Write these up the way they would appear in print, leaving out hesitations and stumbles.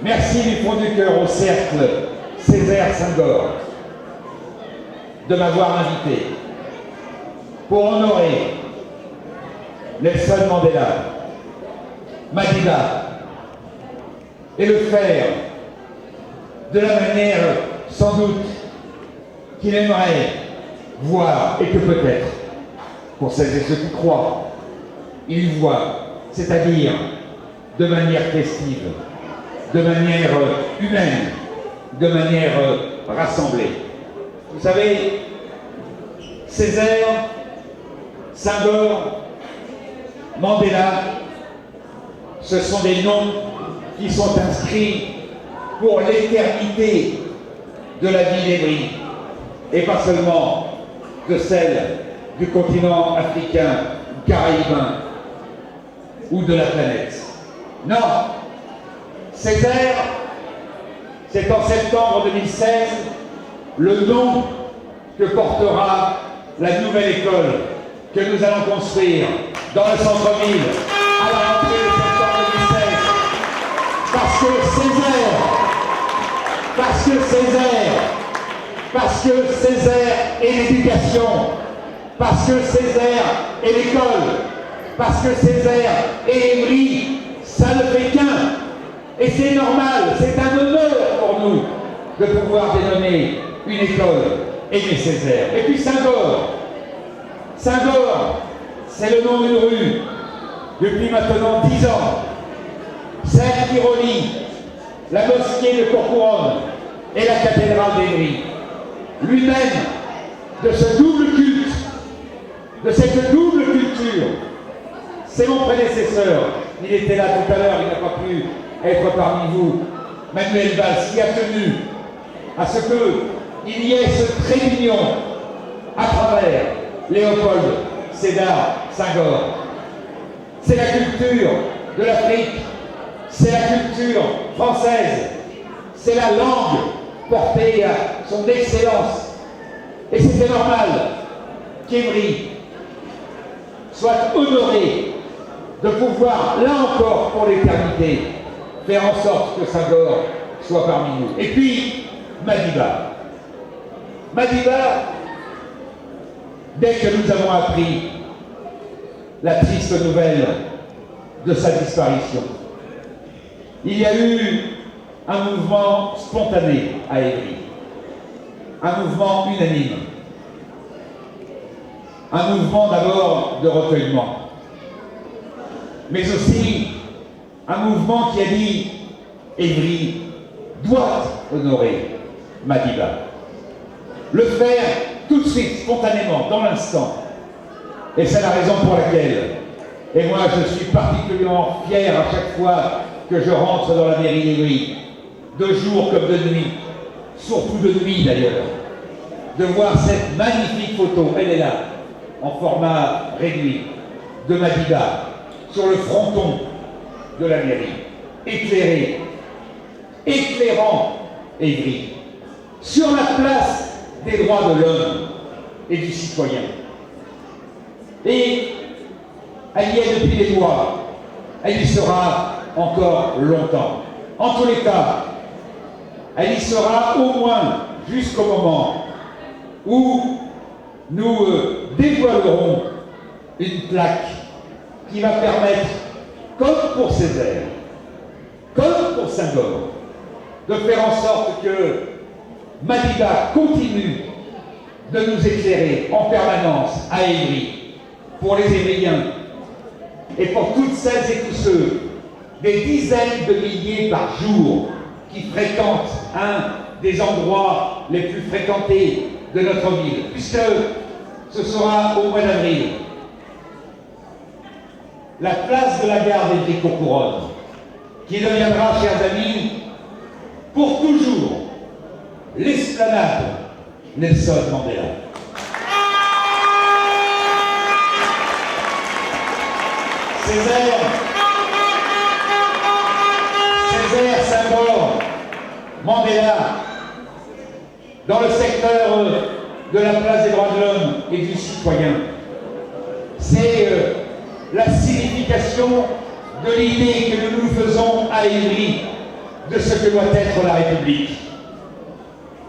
Merci du fond du cœur au cercle Césaire Senghor de m'avoir invité pour honorer Nelson Mandela, Madiba, et le faire de la manière sans doute qu'il aimerait voir et que peut-être, pour celles et ceux qui croient, il voit, c'est-à-dire de manière festive, de manière humaine, de manière rassemblée. Vous savez, Césaire, Senghor, Mandela, ce sont des noms qui sont inscrits pour l'éternité de la vie d'Evry, et pas seulement de celle du continent africain, caribéen ou de la planète. Non, Césaire, c'est en septembre 2016 le nom que portera la nouvelle école que nous allons construire dans le centre-ville à la rentrée de septembre 2016. Parce que Césaire est l'éducation, parce que Césaire est l'école, parce que Césaire est Evry, ça ne fait qu'un. Et c'est normal, c'est un honneur pour nous de pouvoir dénommer une école Aimé Césaire. Et puis Senghor. Senghor, c'est le nom d'une rue depuis maintenant 10 ans. Celle qui relie la mosquée de Courcouronnes et la cathédrale d'Evry. Lui-même, de ce double culte, de cette double culture, c'est mon prédécesseur. Il était là tout à l'heure, il n'a pas pu être parmi vous. Manuel Valls, qui a tenu à ce qu'il y ait ce trait d'union à travers Léopold Sédar Senghor. C'est la culture de l'Afrique, c'est la culture française, c'est la langue portée à son excellence. Et c'était normal qu'Evry soit honoré de pouvoir, là encore pour l'éternité, faire en sorte que Senghor soit parmi nous. Et puis, Madiba. Madiba, dès que nous avons appris la triste nouvelle de sa disparition, il y a eu un mouvement spontané à Evry, un mouvement unanime, un mouvement d'abord de recueillement, mais aussi un mouvement qui a dit Evry doit honorer Madiba. Le faire tout de suite, spontanément, dans l'instant. Et c'est la raison pour laquelle, et moi je suis particulièrement fier à chaque fois que je rentre dans la mairie d'Evry, de jour comme de nuit, surtout de nuit d'ailleurs, de voir cette magnifique photo, elle est là, en format réduit, de Madiba, sur le fronton de la mairie, éclairé, éclairant Evry, sur la place des droits de l'homme et du citoyen. Et elle y est depuis des mois, elle y sera encore longtemps. En tous les cas, elle y sera au moins jusqu'au moment où nous dévoilerons une plaque qui va permettre, comme pour Césaire, comme pour Senghor, de faire en sorte que Madiba continue de nous éclairer en permanence à Evry, pour les Évriens et pour toutes celles et tous ceux, des dizaines de milliers par jour qui fréquentent un des endroits les plus fréquentés de notre ville, puisque ce sera au mois d'avril. La place de la gare d'Evry-Courcouronnes, qui deviendra, chers amis, pour toujours, l'esplanade Nelson Mandela. Césaire, Senghor, Mandela, dans le secteur de la place des droits de l'homme et du citoyen. C'est la signification de l'idée que nous nous faisons à Evry de ce que doit être la République.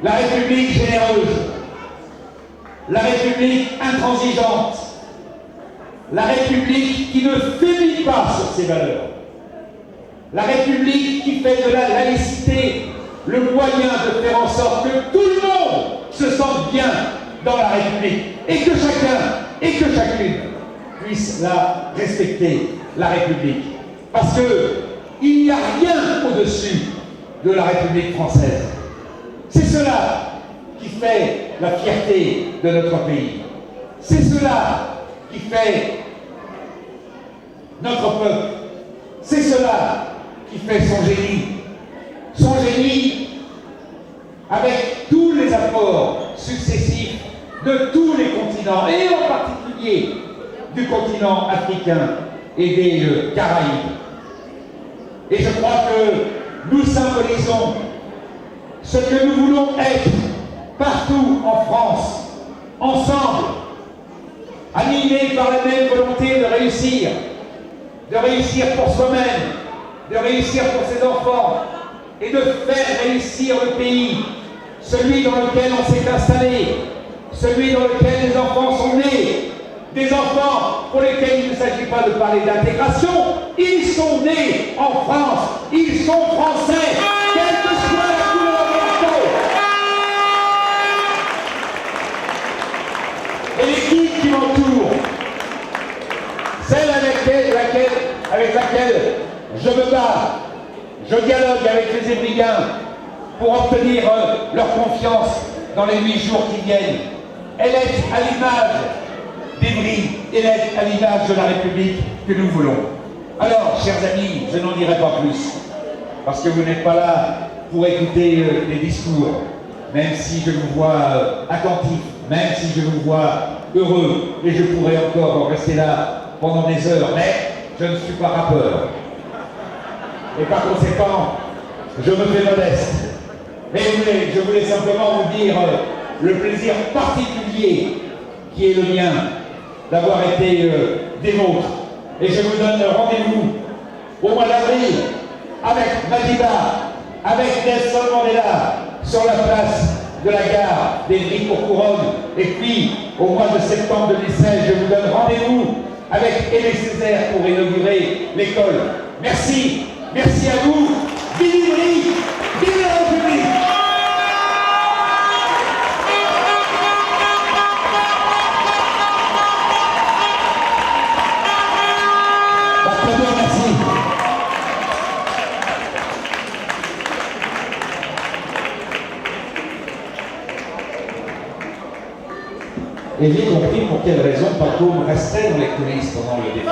La République généreuse, la République intransigeante, la République qui ne faiblit pas sur ses valeurs, la République qui fait de la laïcité le moyen de faire en sorte que tout le monde se sente bien dans la République et que chacun et que chacune puisse la respecter, la République. Parce qu'il n'y a rien au-dessus de la République française. C'est cela qui fait la fierté de notre pays. C'est cela qui fait notre peuple. C'est cela qui fait son génie. Son génie avec tous les apports successifs de tous les continents, et en particulier du continent africain et des Caraïbes. Et je crois que nous symbolisons ce que nous voulons être partout en France, ensemble, animés par la même volonté de réussir pour soi-même, de réussir pour ses enfants, et de faire réussir le pays, celui dans lequel on s'est installé, celui dans lequel les enfants sont nés, des enfants pour lesquels il ne s'agit pas de parler d'intégration, ils sont nés en France, ils sont français, quelle que soit la couleur de leur peau. Et l'équipe qui m'entoure, celle avec laquelle je me bats, je dialogue avec les Évriens pour obtenir leur confiance dans les 8 jours qui viennent. Elle est à l'image d'Évry, elle est à l'image de la République que nous voulons. Alors, chers amis, je n'en dirai pas plus, parce que vous n'êtes pas là pour écouter les discours, même si je vous vois attentif, même si je vous vois heureux, et je pourrais encore rester là pendant des heures, mais je ne suis pas rappeur. Et par conséquent, je me fais modeste. Mais je voulais simplement vous dire le plaisir particulier qui est le mien d'avoir été des vôtres. Et je vous donne rendez-vous au mois d'avril avec Madiba, avec Nelson Mandela, sur la place de la gare d'Évry-Courcouronnes. Et puis, au mois de septembre 2016, je vous donne rendez-vous avec Aimé Césaire pour inaugurer l'école. Merci. Merci à vous. Vive Ivry, vive la République. Merci. Et j'ai compris pour quelle raison Pacôme restait dans les coulisses pendant le défilé.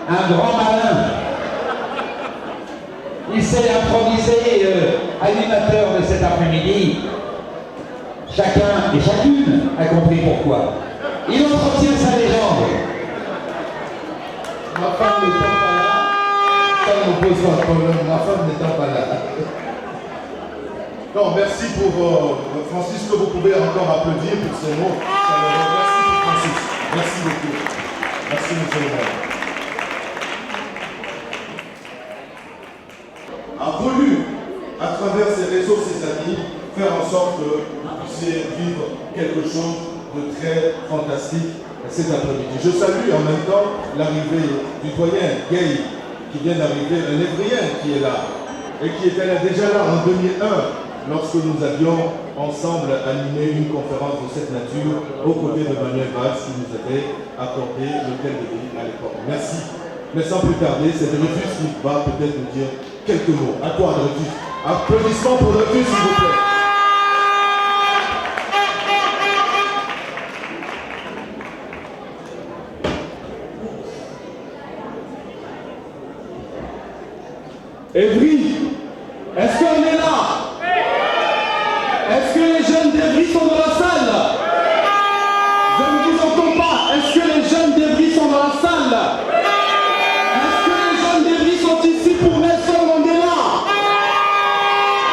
Un grand malin. Il s'est improvisé animateur de cet après-midi. Chacun et chacune a compris pourquoi. Il entretient sa légende. Ma femme n'étant pas là, ça ne pose pas de problème. Ma femme n'étant pas là. Non, merci pour Francis, que vous pouvez encore applaudir pour ces mots. Merci pour Francis. Merci beaucoup. Merci, monsieur le maire. A voulu, à travers ses réseaux, ses amis, faire en sorte que vous puissiez vivre quelque chose de très fantastique cet après-midi. Je salue en même temps l'arrivée du doyen Gay, qui vient d'arriver, un Évrien qui est là, et qui était là, déjà là en 2001, lorsque nous avions ensemble animé une conférence de cette nature aux côtés de Manuel Valls, qui nous avait accordé l'hôtel de ville à l'époque. Merci. Mais sans plus tarder, c'est Dreyfus qui va peut-être nous dire quelques mots. À toi, Dreyfus. Applaudissements pour Dreyfus, s'il vous plaît. Évry, est-ce qu'on est là? Est-ce que les jeunes d'Évry sont dans la salle? Je ne vous entends pas. Est-ce que les jeunes d'Évry sont dans la salle? Est-ce que les jeunes d'Évry sont ici pour Nelson Mandela?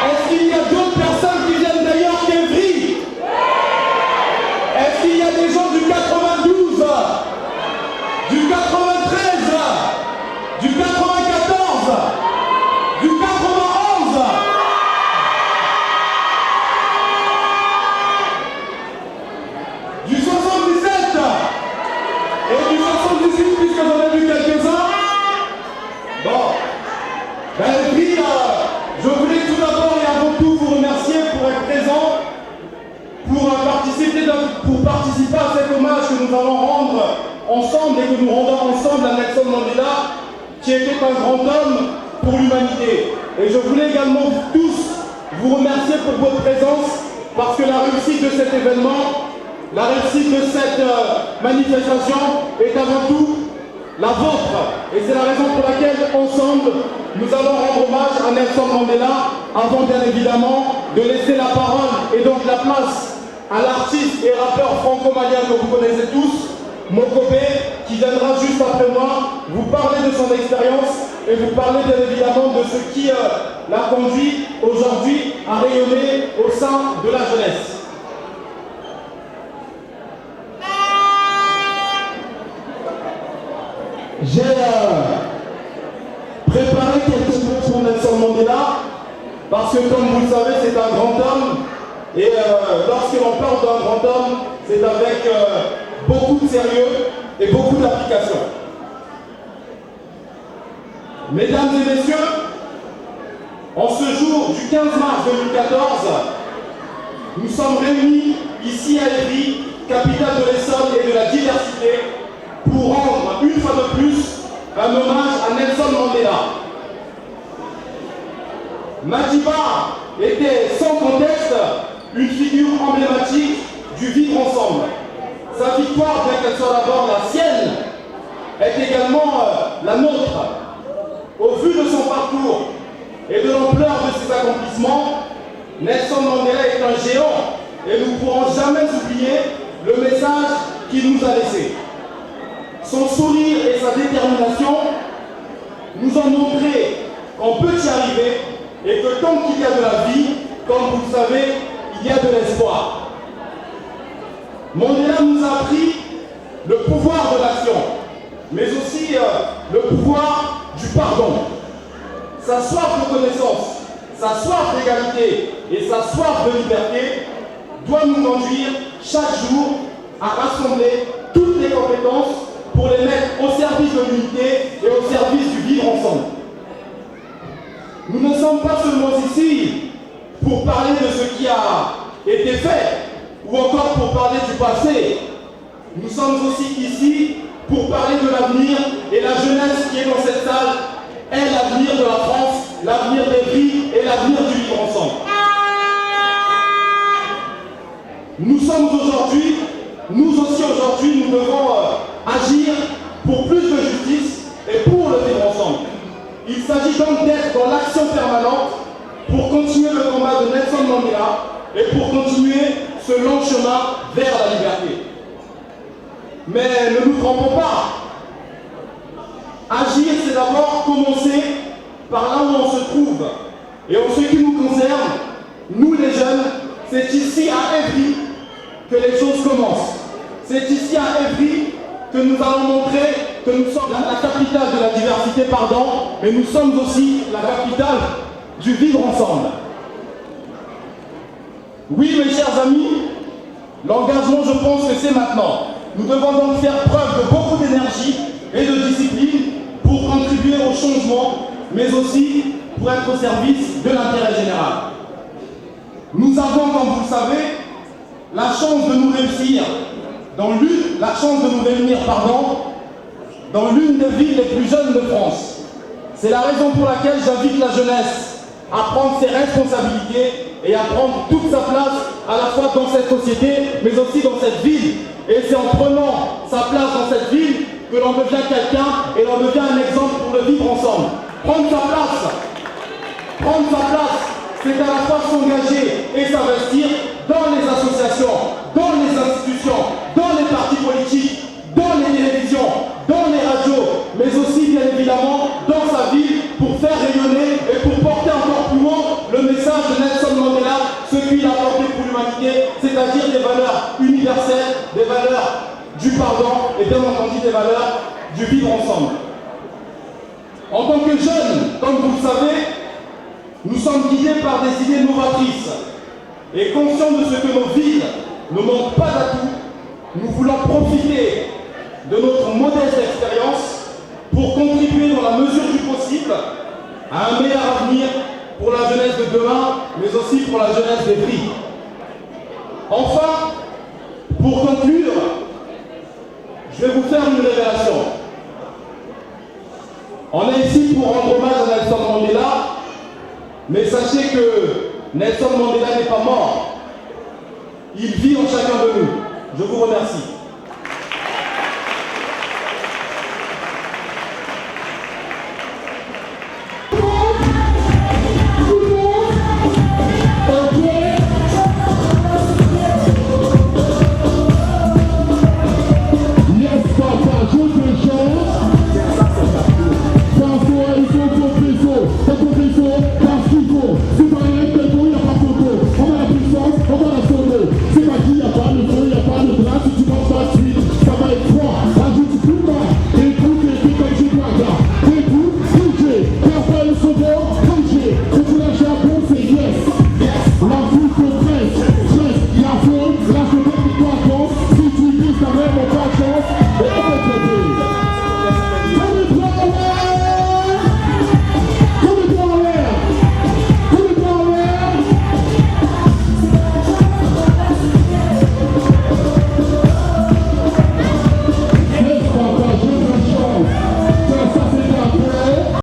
Est-ce qu'il y a d'autres personnes qui viennent d'ailleurs qu'Évry? Est-ce qu'il y a des gens du 92, du 93, du 94? ensemble et que nous rendons ensemble à Nelson Mandela, qui était un grand homme pour l'humanité. Et je voulais également tous vous remercier pour votre présence, parce que la réussite de cet événement, la réussite de cette manifestation est avant tout la vôtre. Et c'est la raison pour laquelle, ensemble, nous allons rendre hommage à Nelson Mandela, avant bien évidemment de laisser la parole et donc la place à l'artiste et rappeur franco-malien que vous connaissez tous, Mokobe, qui viendra juste après moi vous parler de son expérience et vous parler bien évidemment de ce qui l'a conduit aujourd'hui à rayonner au sein de la jeunesse. J'ai préparé quelques mots pour Nelson Mandela parce que, comme vous le savez, c'est un grand homme et lorsque l'on parle d'un grand homme, c'est avec beaucoup de sérieux et beaucoup d'application. Mesdames et messieurs, en ce jour du 15 mars 2014, nous sommes réunis ici à Évry, capitale de l'Essonne et de la diversité, pour rendre une fois de plus un hommage à Nelson Mandela. Madiba était sans conteste une figure emblématique du vivre ensemble. Sa victoire, bien qu'elle soit d'abord la sienne, est également la nôtre. Au vu de son parcours et de l'ampleur de ses accomplissements, Nelson Mandela est un géant et nous ne pourrons jamais oublier le message qu'il nous a laissé. Son sourire et sa détermination nous ont montré qu'on peut y arriver et que tant qu'il y a de la vie, comme vous le savez, il y a de l'espoir. Mandela nous a appris le pouvoir de l'action, mais aussi le pouvoir du pardon. Sa soif de connaissance, sa soif d'égalité et sa soif de liberté doit nous conduire chaque jour à rassembler toutes les compétences pour les mettre au service de l'unité et au service du vivre ensemble. Nous ne sommes pas seulement ici pour parler de ce qui a été fait ou encore pour parler du passé. Nous sommes aussi ici pour parler de l'avenir et la jeunesse qui est dans cette salle est l'avenir de la France, l'avenir des vies et l'avenir du vivre ensemble. Nous sommes aujourd'hui, nous aussi aujourd'hui, nous devons agir pour plus de justice et pour le vivre ensemble. Il s'agit donc d'être dans l'action permanente pour continuer le combat de Nelson Mandela et pour continuer ce long chemin vers la liberté. Mais ne nous trompons pas. Agir, c'est d'abord commencer par là où on se trouve. Et en ce qui nous concerne, nous les jeunes, c'est ici à Évry que les choses commencent. C'est ici à Évry que nous allons montrer que nous sommes la capitale de la diversité, mais nous sommes aussi la capitale du vivre ensemble. Oui, mes chers amis, l'engagement, je pense que c'est maintenant. Nous devons donc faire preuve de beaucoup d'énergie et de discipline pour contribuer au changement, mais aussi pour être au service de l'intérêt général. Nous avons, comme vous le savez, la chance de nous réunir dans l'une des villes les plus jeunes de France. C'est la raison pour laquelle j'invite la jeunesse à prendre ses responsabilités et à prendre toute sa place à la fois dans cette société, mais aussi dans cette ville. Et c'est en prenant sa place dans cette ville que l'on devient quelqu'un et l'on devient un exemple pour le vivre ensemble. Prendre sa place, c'est à la fois s'engager et s'investir dans les associations, dans les institutions, dans les partis politiques, dans les télévisions, dans les radios, mais aussi bien évidemment dans sa ville pour faire rayonner et pour porter encore plus loin le message de Nelson Mandela, ce qu'il a porté pour l'humanité, c'est-à-dire des valeurs universelles, des valeurs du pardon et bien entendu des valeurs du vivre ensemble. En tant que jeunes, comme vous le savez, nous sommes guidés par des idées novatrices et conscients de ce que nos villes ne manquent pas d'atouts, nous voulons profiter de notre modeste expérience pour contribuer dans la mesure du possible à un meilleur avenir pour la jeunesse de demain, mais aussi pour la jeunesse d'Évry. Enfin, pour conclure, Je vais vous faire une révélation. On est ici pour rendre hommage à Nelson Mandela, mais sachez que Nelson Mandela n'est pas mort. Il vit en chacun de nous. Je vous remercie.